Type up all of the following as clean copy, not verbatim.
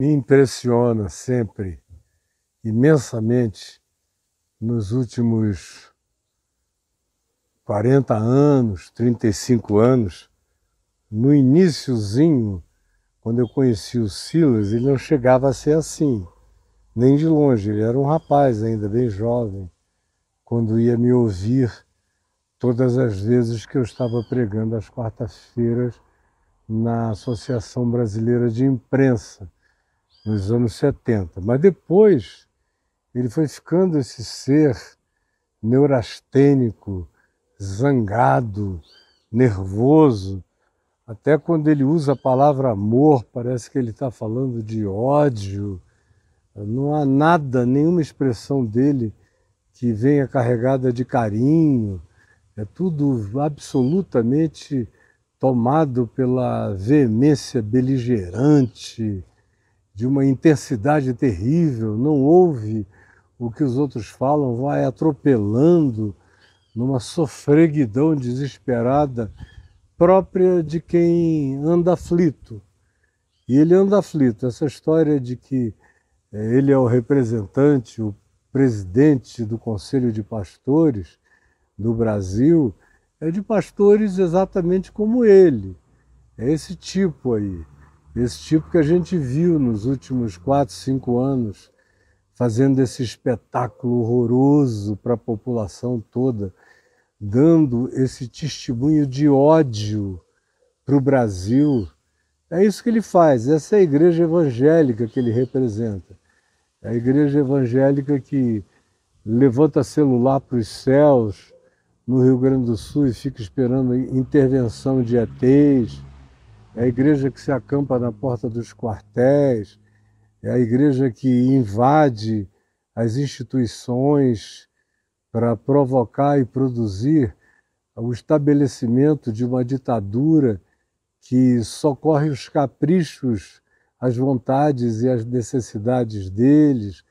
Me impressiona sempre, imensamente, nos últimos 40 anos, 35 anos, no iniciozinho, quando eu conheci o Silas, ele não chegava a ser assim, nem de longe. Ele era um rapaz ainda, bem jovem, quando ia me ouvir todas as vezes que eu estava pregando às quartas-feiras na Associação Brasileira de Imprensa, nos anos 70. Mas depois ele foi ficando esse ser neurastênico, zangado, nervoso. Até quando ele usa a palavra amor, parece que ele está falando de ódio. Não há nada, nenhuma expressão dele que venha carregada de carinho. É tudo absolutamente tomado pela veemência beligerante, de uma intensidade terrível. Não ouve o que os outros falam, vai atropelando numa sofreguidão desesperada própria de quem anda aflito. E ele anda aflito. Essa história de que ele é o representante, o presidente do Conselho de Pastores do Brasil, é de pastores exatamente como ele. É esse tipo aí. Esse tipo que a gente viu nos últimos 4, 5 anos, fazendo esse espetáculo horroroso para a população toda, dando esse testemunho de ódio para o Brasil. É isso que ele faz, essa é a igreja evangélica que ele representa. É a igreja evangélica que levanta celular para os céus no Rio Grande do Sul e fica esperando intervenção de ETs. É a igreja que se acampa na porta dos quartéis. É a igreja que invade as instituições para provocar e produzir o estabelecimento de uma ditadura que socorre os caprichos, as vontades e as necessidades deles.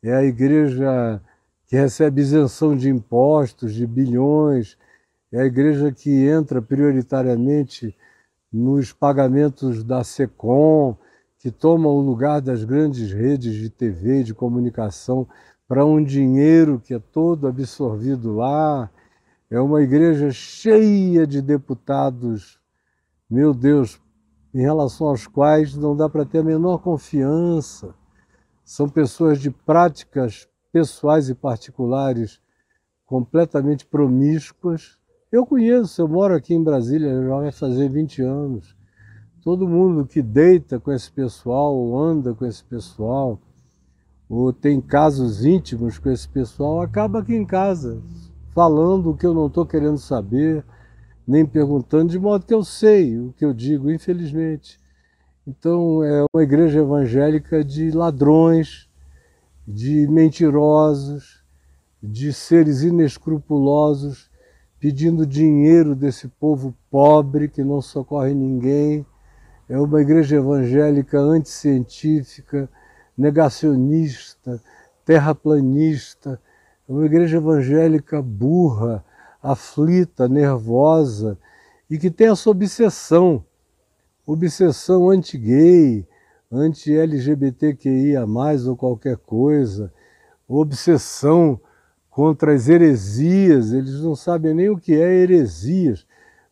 É a igreja que recebe isenção de impostos, de bilhões. É a igreja que entra prioritariamente nos pagamentos da SECOM, que toma o lugar das grandes redes de TV e de comunicação para um dinheiro que é todo absorvido lá. É uma igreja cheia de deputados, meu Deus, em relação aos quais não dá para ter a menor confiança. São pessoas de práticas pessoais e particulares completamente promíscuas. Eu conheço, eu moro aqui em Brasília, já vai fazer 20 anos. Todo mundo que deita com esse pessoal, ou anda com esse pessoal, ou tem casos íntimos com esse pessoal, acaba aqui em casa, falando o que eu não estou querendo saber, nem perguntando, de modo que eu sei o que eu digo, infelizmente. Então é uma igreja evangélica de ladrões, de mentirosos, de seres inescrupulosos, pedindo dinheiro desse povo pobre que não socorre ninguém. É uma igreja evangélica anticientífica, negacionista, terraplanista. É uma igreja evangélica burra, aflita, nervosa, e que tem essa obsessão anti-gay, anti-LGBTQIA+, ou qualquer coisa, obsessão contra as heresias. Eles não sabem nem o que é heresias,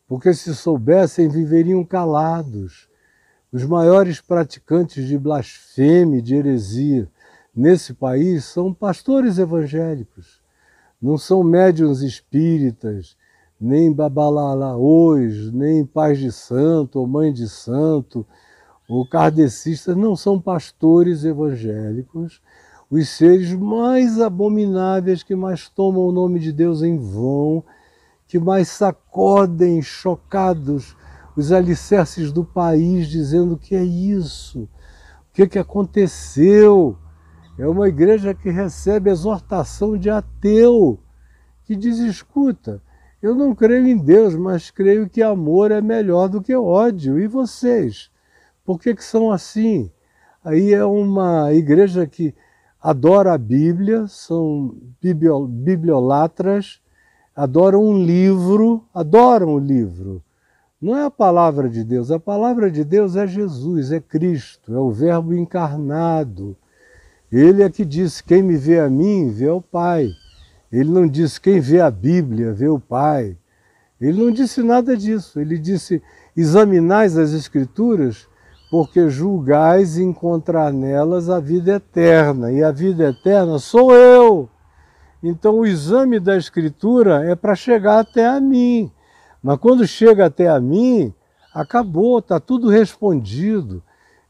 porque se soubessem viveriam calados. Os maiores praticantes de blasfêmia, de heresia nesse país são pastores evangélicos, não são médiuns espíritas, nem babalalaôs, nem pais de santo, ou mãe de santo, ou kardecistas, não são pastores evangélicos, os seres mais abomináveis que mais tomam o nome de Deus em vão, que mais sacodem chocados os alicerces do país, dizendo: o que é isso? O que aconteceu? É uma igreja que recebe exortação de ateu, que diz: escuta, eu não creio em Deus, mas creio que amor é melhor do que ódio. E vocês? Por que são assim? Aí é uma igreja que adora a Bíblia, são bibliolatras, adoram o livro, Não é a palavra de Deus é Jesus, é Cristo, é o Verbo encarnado. Ele é que disse, quem me vê a mim, vê ao Pai. Ele não disse, quem vê a Bíblia, vê o Pai. Ele não disse nada disso, ele disse, examinais as Escrituras, porque julgais encontrar nelas a vida eterna, e a vida eterna sou eu. Então o exame da Escritura é para chegar até a mim. Mas quando chega até a mim, acabou, está tudo respondido.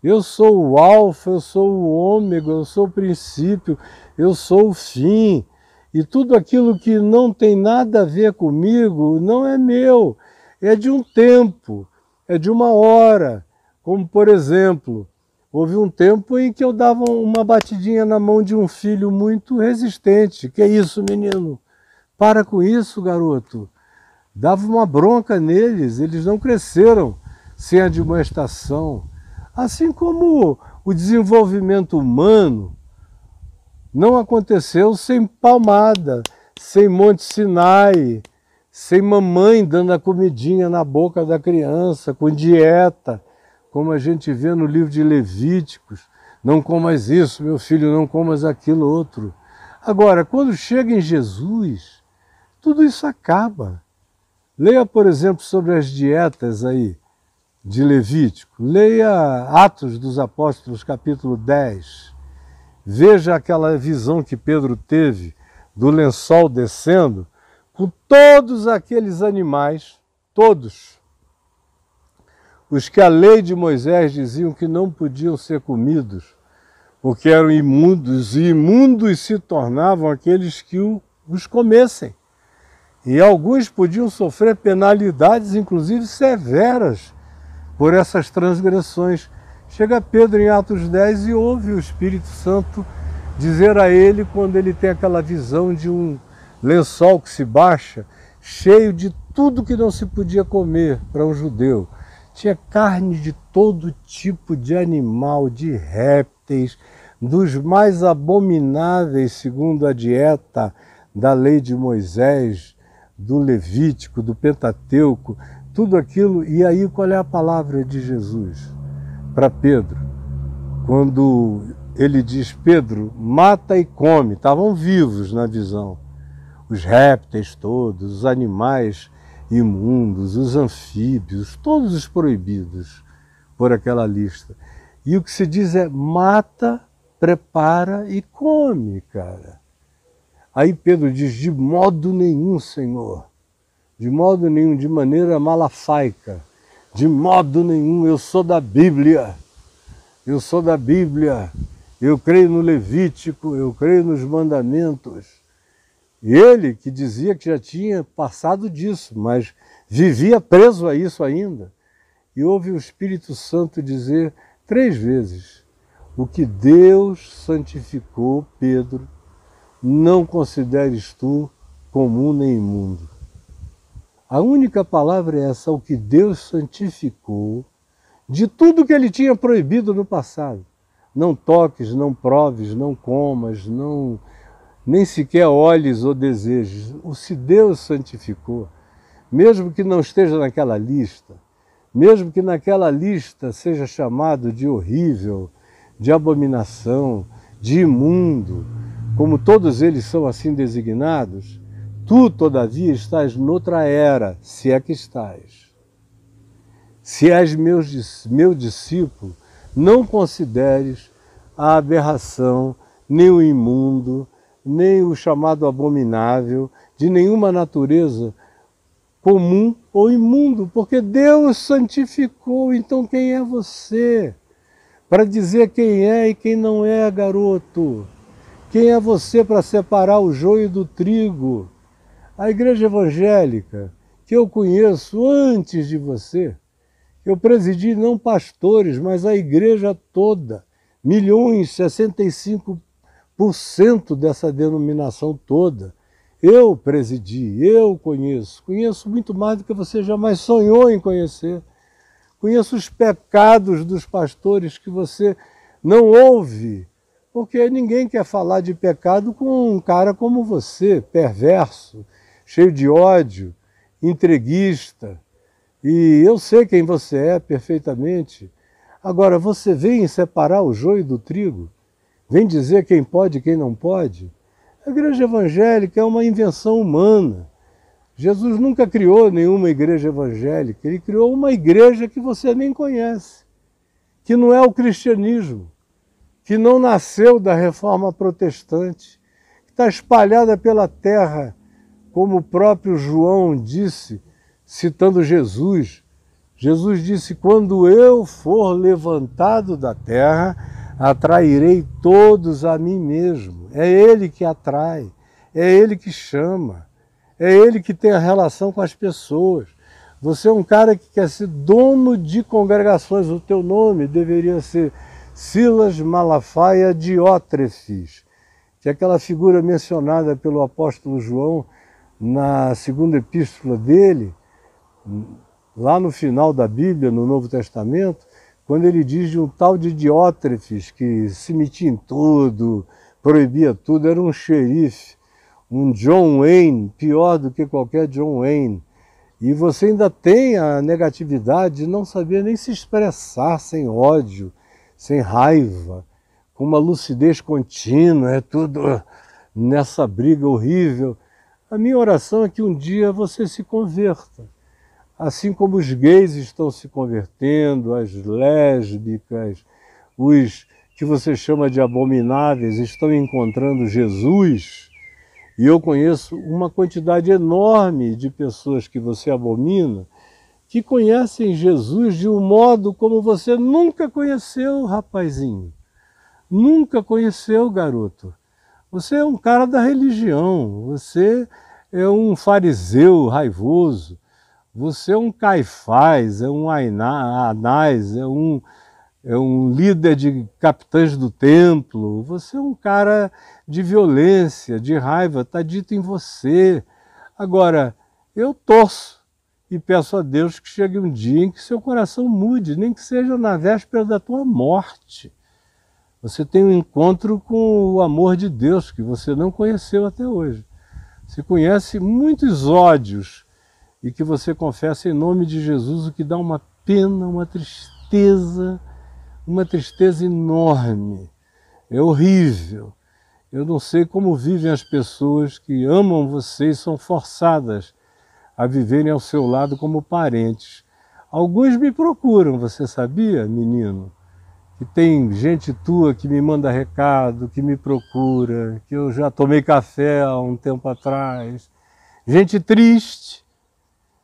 Eu sou o alfa, eu sou o ômega, eu sou o princípio, eu sou o fim. E tudo aquilo que não tem nada a ver comigo não é meu, é de um tempo, é de uma hora. Como, por exemplo, houve um tempo em que eu dava uma batidinha na mão de um filho muito resistente. Que é isso, menino? Para com isso, garoto. Dava uma bronca neles, eles não cresceram sem admoestação. Assim como o desenvolvimento humano não aconteceu sem palmada, sem Monte Sinai, sem mamãe dando a comidinha na boca da criança, com dieta, como a gente vê no livro de Levíticos. Não comas isso, meu filho, não comas aquilo outro. Agora, quando chega em Jesus, tudo isso acaba. Leia, por exemplo, sobre as dietas aí de Levítico. Leia Atos dos Apóstolos, capítulo 10. Veja aquela visão que Pedro teve do lençol descendo com todos aqueles animais, todos, os que a lei de Moisés diziam que não podiam ser comidos, porque eram imundos, e imundos se tornavam aqueles que os comessem. E alguns podiam sofrer penalidades, inclusive severas, por essas transgressões. Chega Pedro em Atos 10 e ouve o Espírito Santo dizer a ele, quando ele tem aquela visão de um lençol que se baixa, cheio de tudo que não se podia comer para um judeu. Tinha carne de todo tipo de animal, de répteis, dos mais abomináveis, segundo a dieta da lei de Moisés, do Levítico, do Pentateuco, tudo aquilo. E aí qual é a palavra de Jesus para Pedro? Quando ele diz, Pedro, mata e come, estavam vivos na visão. Os répteis todos, os animais imundos, os anfíbios, todos os proibidos por aquela lista. E o que se diz é, mata, prepara e come, cara. Aí Pedro diz, de modo nenhum, Senhor, de modo nenhum, de maneira malafaica, de modo nenhum, eu sou da Bíblia, eu sou da Bíblia, eu creio no Levítico, eu creio nos mandamentos. Ele que dizia que já tinha passado disso, mas vivia preso a isso ainda. E ouve o Espírito Santo dizer 3 vezes, o que Deus santificou, Pedro, não consideres tu comum nem imundo. A única palavra é essa, o que Deus santificou, de tudo que ele tinha proibido no passado. Não toques, não proves, não comas, nem sequer olhes ou desejes. O se Deus santificou, mesmo que não esteja naquela lista, mesmo que naquela lista seja chamado de horrível, de abominação, de imundo, como todos eles são assim designados, tu, todavia, estás noutra era, se é que estás. Se és meu discípulo, não consideres a aberração, nem o imundo, nem o chamado abominável, de nenhuma natureza comum ou imundo, porque Deus santificou. Então quem é você para dizer quem é e quem não é, garoto? Quem é você para separar o joio do trigo? A igreja evangélica que eu conheço antes de você, eu presidi não pastores, mas a igreja toda, milhões, 65% dessa denominação toda. Eu presidi, eu conheço muito mais do que você jamais sonhou em conhecer. Conheço os pecados dos pastores que você não ouve, porque ninguém quer falar de pecado com um cara como você, perverso, cheio de ódio, entreguista, E eu sei quem você é perfeitamente. Agora, você vem separar o joio do trigo? Vem dizer quem pode e quem não pode? A igreja evangélica é uma invenção humana. Jesus nunca criou nenhuma igreja evangélica, ele criou uma igreja que você nem conhece, que não é o cristianismo, que não nasceu da reforma protestante, que está espalhada pela terra, como o próprio João disse, citando Jesus. Jesus disse: quando eu for levantado da terra, atrairei todos a mim mesmo. É Ele que atrai, é Ele que chama, é Ele que tem a relação com as pessoas. Você é um cara que quer ser dono de congregações, o teu nome deveria ser Silas Malafaia Diótrefes, que é aquela figura mencionada pelo apóstolo João na segunda epístola dele, lá no final da Bíblia, no Novo Testamento, quando ele diz de um tal de Diótrefes que se metia em tudo, proibia tudo, era um xerife, um John Wayne, pior do que qualquer John Wayne. E você ainda tem a negatividade de não saber nem se expressar sem ódio, sem raiva, com uma lucidez contínua, é tudo nessa briga horrível. A minha oração é que um dia você se converta. Assim como os gays estão se convertendo, as lésbicas, os que você chama de abomináveis estão encontrando Jesus. E eu conheço uma quantidade enorme de pessoas que você abomina, que conhecem Jesus de um modo como você nunca conheceu, rapazinho. Nunca conheceu, garoto. Você é um cara da religião, você é um fariseu raivoso, você é um Caifás, é um Anás, é um líder de capitães do templo, você é um cara de violência, de raiva, está dito em você. Agora, eu torço e peço a Deus que chegue um dia em que seu coração mude, nem que seja na véspera da tua morte. Você tem um encontro com o amor de Deus que você não conheceu até hoje. Você conhece muitos ódios e que você confessa em nome de Jesus, o que dá uma pena, uma tristeza enorme. É horrível. Eu não sei como vivem as pessoas que amam você e são forçadas a viverem ao seu lado como parentes. Alguns me procuram, você sabia, menino? Que tem gente tua que me manda recado, que me procura, que eu já tomei café há um tempo atrás. Gente triste,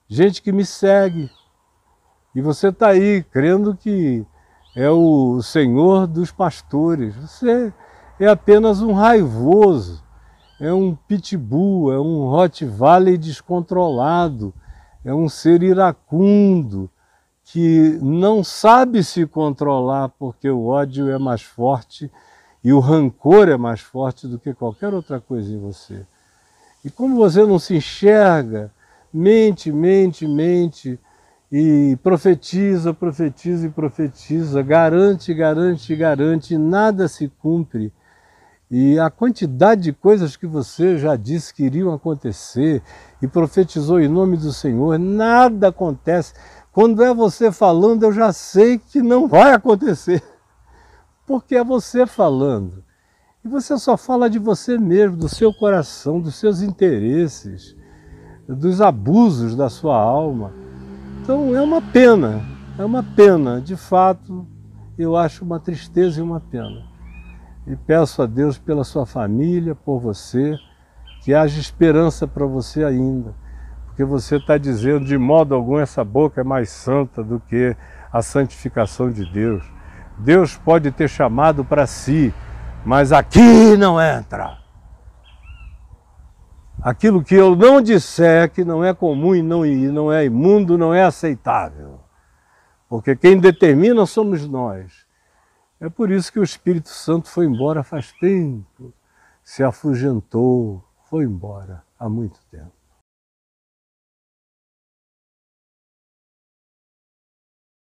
gente que me segue. E você está aí crendo que é o Senhor dos pastores. Você é apenas um raivoso, é um pitbull, é um Rottweiler descontrolado, é um ser iracundo que não sabe se controlar porque o ódio é mais forte e o rancor é mais forte do que qualquer outra coisa em você. E como você não se enxerga, mente, e profetiza, profetiza e profetiza, garante, garante, garante, e nada se cumpre. E a quantidade de coisas que você já disse que iriam acontecer e profetizou em nome do Senhor, nada acontece. Quando é você falando, eu já sei que não vai acontecer, porque é você falando. E você só fala de você mesmo, do seu coração, dos seus interesses, dos abusos da sua alma. Então é uma pena, de fato, eu acho uma tristeza e uma pena. E peço a Deus pela sua família, por você, que haja esperança para você ainda. Porque você está dizendo, de modo algum, essa boca é mais santa do que a santificação de Deus. Deus pode ter chamado para si, mas aqui não entra. Aquilo que eu não disser, que não é comum e não é imundo, não é aceitável. Porque quem determina somos nós. É por isso que o Espírito Santo foi embora faz tempo, se afugentou, foi embora há muito tempo.